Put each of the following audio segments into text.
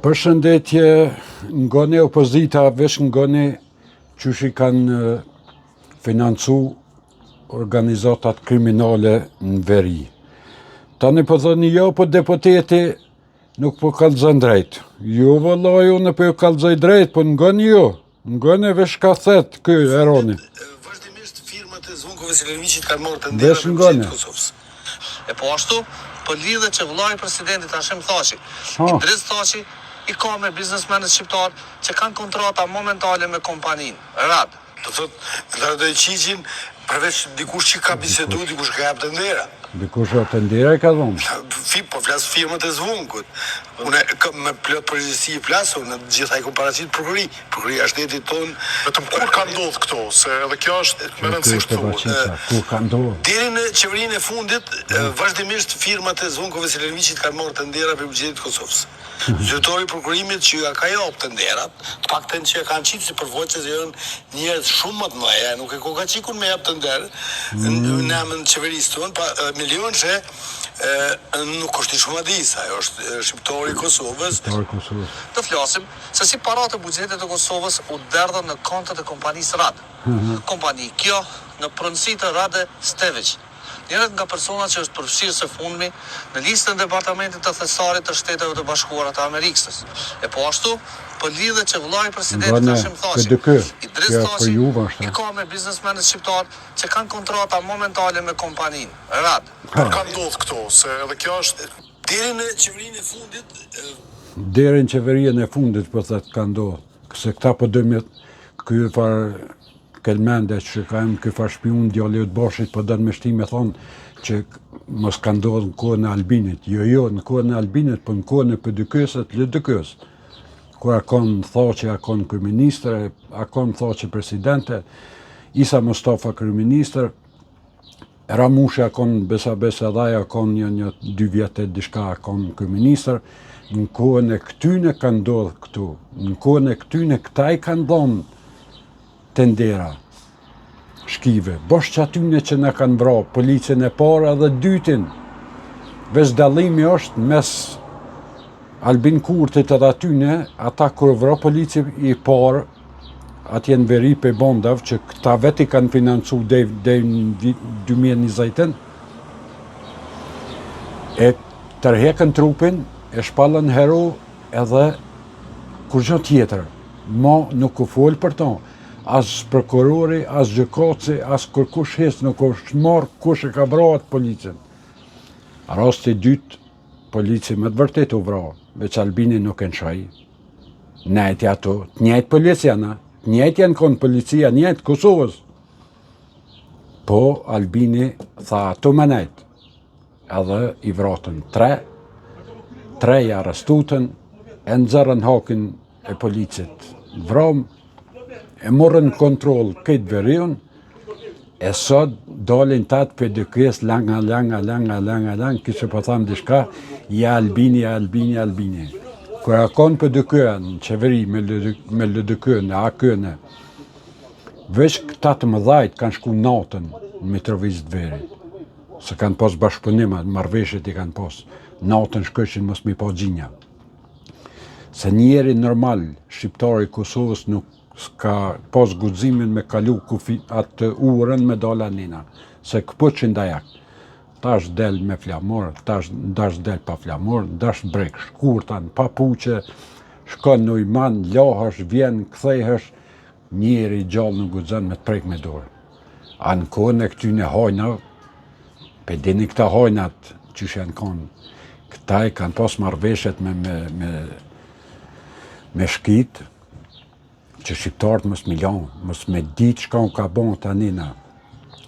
Përshëndetje, ngoni opozita, vesh ngoni qysh I kanë financu organizatat kriminale në veri. Tani po thoni jo, po deputeti nuk po kallëzon drejt. Jo vallai, unë po ju kallëzoj drejt, po ngoni ju. Ngoni vesh ka thet ky Eroni. Vazhdimisht firmat e Zvonko Veselinovićit kanë marrë të ndërra për bugjetin e Kosovës. E po ashtu, po lidhet që vllai presidentit Hashim Thaçi, Idris Thaçi, I ka me biznesmenët shqiptar që kanë kontrata momentale me kompaninë Rad. Do thotë, do qiqin përveç dikush që ka bisedu, dikush ka jap të ndera. Dikush të ndera I ka dhonë. Po flas firmat e Zvonkut. Unë me plot përgjegjësi I flas, në gjithaj komparacitë prokuroria e shtetit ton. Vetëm kur ka ndodhur këto, se edhe kjo është me rëndësi të thuhet. Kur ka ndodhur? Deri në qeverinë e fundit, vazhdimisht firmat e Zvonko Veselinovićit kanë marrë të ndera për bugjetin e Kosovës. Zyrtori I prokurimit që ja ka jap të nderat, të paktën që kanë qitur si përvoqës se janë njerëz shumë më të mëdha, nuk e ka qikun me jap të nder në emër të qeverisë tonë, pa milion që nuk është I shumë adisa, ajo është shqiptori I Kosovës. Të flasim se si paratë e bugjetit të Kosovës u derdhën në kontet e kompanisë Rad. Kompani kjo në pronësi të Rade Stević. Njërat nga personat që është përfshirë së fundmi në listën e Departamentit të Thesarit të Shteteve të Bashkuara të Amerikës. E po ashtu, po lidhet që vllai presidentit Hashim Thaçi, Idris Thaçi, I ka me biznesmenët shqiptar që kanë kontrata momentale me kompaninë Rad. Kur ka ndodhur këto, se edhe kjo është deri në qeverinë e fundit. Deri në qeverinë e fundit po thotë ka ndodhur. Se këta po dëmë ky far kelmende që ka ky far shpiun djalli I Bashit po don me shtim e thon që mos ka ndodhur në kohën e Albinit. Jo, në kohën e Albinit, po në kohën e PDK-s, LDK-s. Kur akon Thaçi, akon kryeministër, akon Thaçi presidente, Isa Mustafa kryeministër, Ramushi akon besa dhaj, akon një 2 vjetë diçka akon kryeministër. Në kohën e këtyne ka ndodhur këtu. Në kohën e këtyne këta I kanë dhënë të ndera shkive. Bosh që atyne që na kanë vra, policën e para dhe dytin. Veç dallimi është mes Albin Kurtit edhe atyne, ata kur vra polici I parë, atje në veri pe bondav, që këta veti kanë financu dhe në 2020, e tërhekën trupin, e shpallën hero edhe kur gjë tjetër. Ma nuk u folë për to. As prokurori, as gjykatësi, as kërkush hes nuk është marrë kush e ka vrarë policën. Rasti I dytë, polici me të vërtet u vrarë, veç Albini nuk e nshaj. Nejti ato, të njëjtë policiana, të njëjtë janë konë policia, njëjtë Kosovës. Po, Albini tha ato me nejtë. Edhe I vratën 3 I arrestutën, e nëzërën hakin e policit vram, e morën kontrol këtë veriun, e sot dalin tatë PDK-s langa, kështë po thamë dishka, ja Albini. Kër akon PDK në qeveri me LDK në AK-në, veç këta të mëdhajt kanë shku natën në Mitrovicë veri, se kanë pas bashkëpunima, marrveshjet I kanë pas, natën shkëshin mos mi pa gjinja. Se njeri normal, shqiptari Kosovës nuk s'ka pas guximin me kalu atë urën me dala nina, se këpo që ndajak. Tash del me flamor, tash del pa flamor, tash brek shkurtan, pa puqe, shkon në Ujman, lahesh, vjen, kthehesh, njeri gjallë në guxon me të prek me dorë. A në kohën e këtyne hajnave, pe dini këta hajnat që janë konë, këta I kanë pas marrveshjet me shkit, që shqiptarët mos milion, mos me ditë çka u ka bon tanina.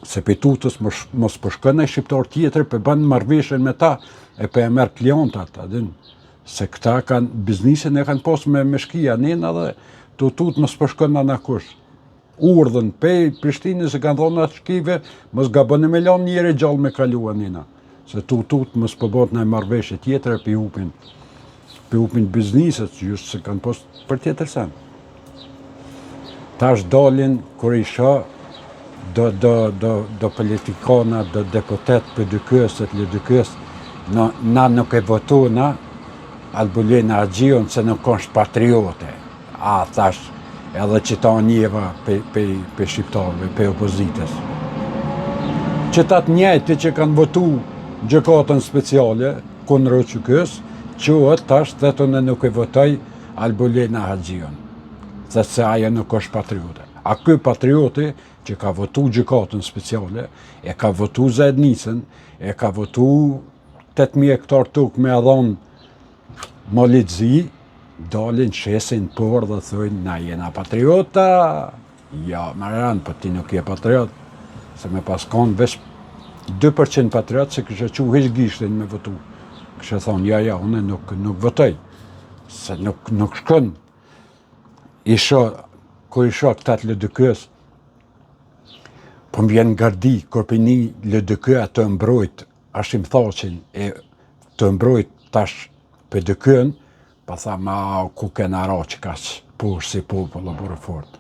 Se pe tutës mos përshkën e shqiptar tjetër, pe bën marrveshjen me ta, e pe e merr klientat, adin. Se këta kanë, biznisin e kanë pas me shkia nina dhe tutut mos përshkën në kush. Urdhën pe Prishtinës e kanë thonë atë shkive, mos gabon e me lan njeri gjallë me kalua nina. Se tutut mos përbot në marrveshje tjetër e pe upin bizniset, just se kanë pas për tjetër sen. Tash dalin, kur I shoh, do politikana, do deputet PDK-s, LDK-s, na nuk e votona, Albulena Agjion se nuk është patriote. A, thash, edhe që ta njeva pe shqiptarëve, pe opozitës. Që ta të njëjtë që kanë votu gjykatën speciale, kundër QK-s, quhet tash dhe të në nuk e votoj Albulena Agjion. Dhe se ajo nuk është patriote. A ky patrioti që ka votu gjykatën speciale, e ka votu Zednisën, e ka votu 8.000 hektar tokë me adhon Molitzi, dalin shesin por dhe thojnë na jena patriota. Ja, më ranë, po ti nuk je patriot. Se me pas konë veç 2% patriot se kështë që heq gishtin me votu. Kështë thonë, ja, unë nuk votoj. Se nuk shkën. Kur isha këtat LDK-s, po më vjen gardi, kur për një LDK të mbrojt, ashtë im thashin, e të mbrojt tash për LDK-n, pa tha, ku kena ra që ka që poshë si popullë bërë fort.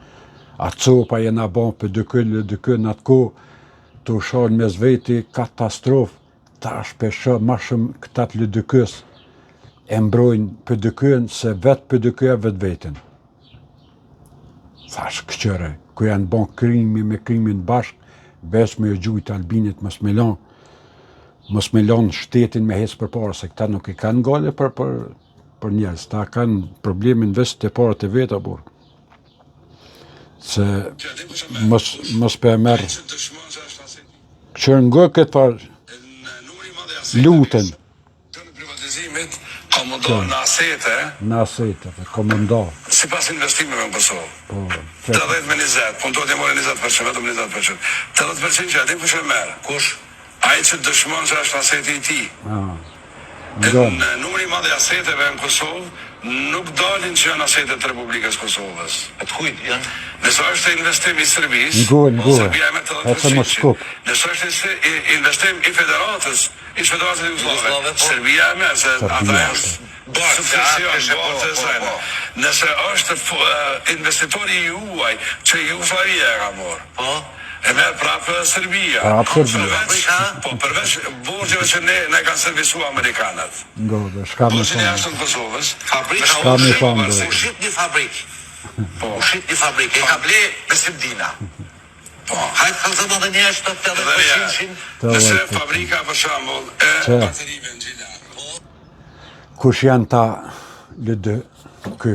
A copa jena bon për LDK në atë ko, të usharë me zveti, katastrofë, tash për ma shumë këtat LDK-s, e mbrojnë për LDK-n, se vetë për LDK-a vetë vetën. Thash këqëre, ku janë bon krimi me krimin bashkë, veç me gjujtë Albinit mos me lanë shtetin me hecë për parë, se këta nuk i kanë gale për njerës, ta kanë problemin veç të parët e veta, burë. Se mos për e merë. Këqërë ngë këtë parë, lutën. Ka më do në asete. Në asete, ka më ndo. Si pas investimeve në Kosovë. 80-20, po në do t'je more 20%, vetëm 20%. 80% që adim kush e merë. Kush? Ai që dëshmon që është aseti i ti. Në numri madhe aseteve në Kosovë, nuk dalin që janë asetet të Republikës Kosovës. E të kujt janë? Nëse është investim i Serbisë, Serbia me 80%. Nëse është investim i Federatës, Serbia me, se ata janë nëse është investitori i uaj, që ju faria e ka morë, e merë prapë Serbia. Po përveç borgjeve që ne kanë servisu Amerikanët. Borgjën e ashtë në Kosovës, u shqip një fabrikë. U shqip një fabrikë, e ka ble Besimdina. Hajtë kanë të madhe një ashtë të 80%. Nëse fabrika për shambull e baterive në Gjila. Kush janë ta lëdë kë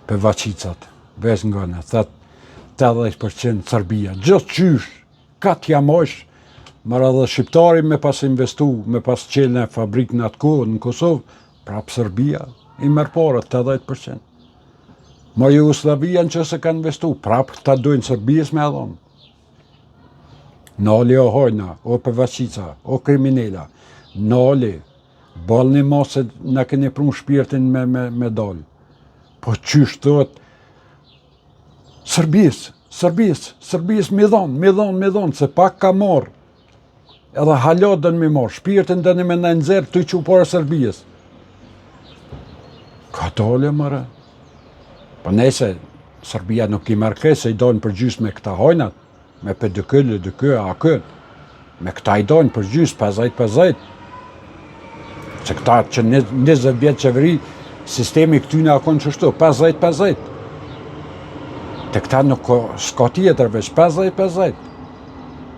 për vaqicat, veç nga në, thëtë 80% Serbia, gjithë qysh, ka t'ja mosh, mara dhe shqiptari me pas investu, me pas qelë në fabrikë në atë kohë në Kosovë, prapë Serbia, i merë porët 80%. Ma Jugoslavia në që se ka investu, prapë ta dojnë Serbijës me adhonë. Nali o hojna, o për vaqica, o kriminela, nali, balni ma se në keni prunë shpirtin me dalë. Po qysh thot, Serbisë, me dhonë, se pak ka morë. Edhe halat dënë me morë, shpirtin dënë me në nëzërë të që parë Serbisë. Ka tole, mëre. Po nese, Serbia nuk i mërke, se i dojnë për gjysë me këta hojnat, me PDK, LDK, AK. Me këta i dojnë për gjysë, 50-50. Se këta që 20 vjetë qeveri, sistemi këtyne akon qështu, 50-50. Të këta nuk s'ka tjetër veç 50-50.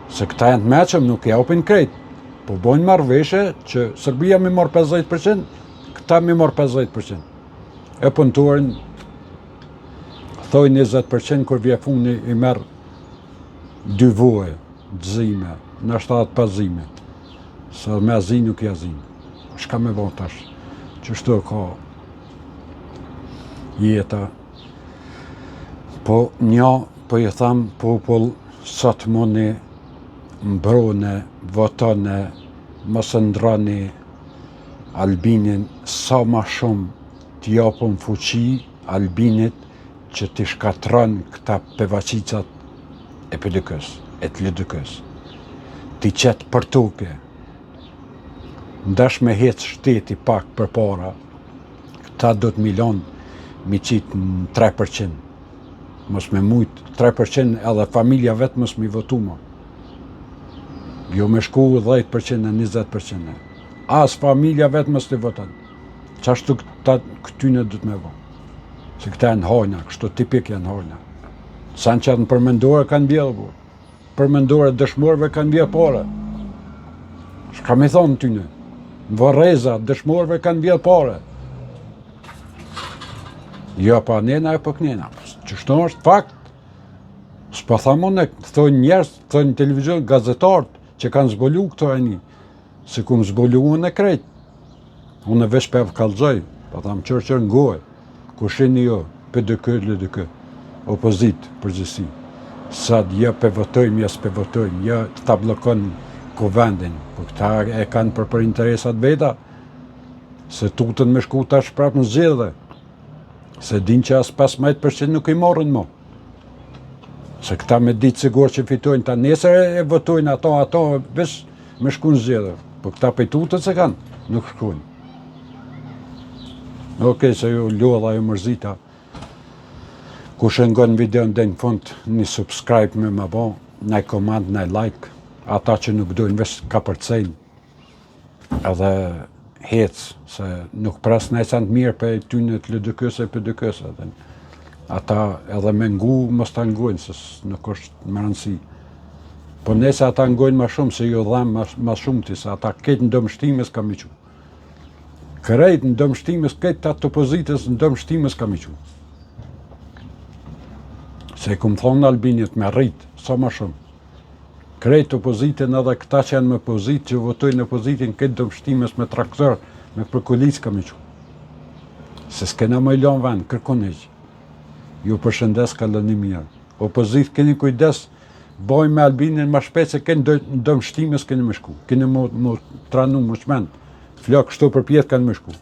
Se këta janë të meqëm, nuk i apin krejt. Po bojnë marrëveshje që Serbia mi marrë 50%, këta mi marrë 50%. E punëtorin, thoi 20% kur vje funi i merë 2 voje, dzime, në 7 pazime. Se me zi nuk i azime. Shka me vonë tash, që shtu ka jeta. Po një, po i tham popull, sot moni mbrone, votone, mos ndrani Albinin sa ma shumë t'japën fuqi Albinit që t'i shkatron këta pevaqicat e PDK-s, e të LDK-s. T'i qetë për toke. Ndash me hecë shteti pak për para, këta do të milon mi qitë në 3%. Mos me mujtë 3% edhe familja vetë mos mi votu ma. Jo me shku 10% e 20%. As familja vetë mës të votan. Qashtu këtyne du të me vo. Se këta janë hojna, kështu tipik janë hojna. Sa në qatë në përmendore kanë bjellë, bu. Përmendore dëshmorëve kanë bjellë pare. Shka me thonë tyne? Në Vorreza, dëshmorëve kanë bjellë pare. Jo, pa nena e për kënena. Qështu është fakt. S'pa thamon e thonë njerës, thonë televizion, gazetarët që kanë zbulu këto e një. Se ku më zbulu unë e krejt. Unë e vesh për kalzoj, pa thamë qërë ngoj, ku shini jo, PDK, LDK, opozit, përgjësi. Sa jo për votojmë, jo s'pe votojmë, jo ta blokon kuvendin, po këta e kanë për interesat veta, se tutën me shku tash prapë në zgjedhje, se din që as 15% nuk i morën mo. Se këta me ditë sigur që fitojnë, ta nesër e votojnë ato, vesh me shku në zgjedhje. Po këta pe tutët se kanë, nuk shkujnë. Okej, se ju lodha ju mërzita. Kush e ngon videon dhe në fund, një subscribe me më bo, një komand, një like. Ata që nuk dojnë vesh ka përcejnë. Edhe hecë, se nuk pres në esan të mirë për tynë të LDK-s e PDK-s. Ata edhe me ngu, mos ta ngujnë, se nuk është më rëndësi. Po nese ata ngojnë ma shumë, se ju dhamë ma shumë ti, se ata ketë në dëmështimes ka mi qu. Kërejt në dëmështimes, ketë atë opozitës në dëmështimes ka mi qu. Se ku më thonë Albinit me rritë, sa ma shumë. Krejt opozitën edhe këta që janë me opozitë, që votojnë opozitin, ketë dëmështimes me traktor, me përkullis ka mi qu. Se s'kena më i lonë vend, kërkon heq. Ju përshëndes kaloni mirë. Opozitë keni kujdes, bojmë me Albinin ma shpejt se keni dëmështimes keni më shku. Keni më tranu, më shmend. Flok kështu për pjetë kanë më shku.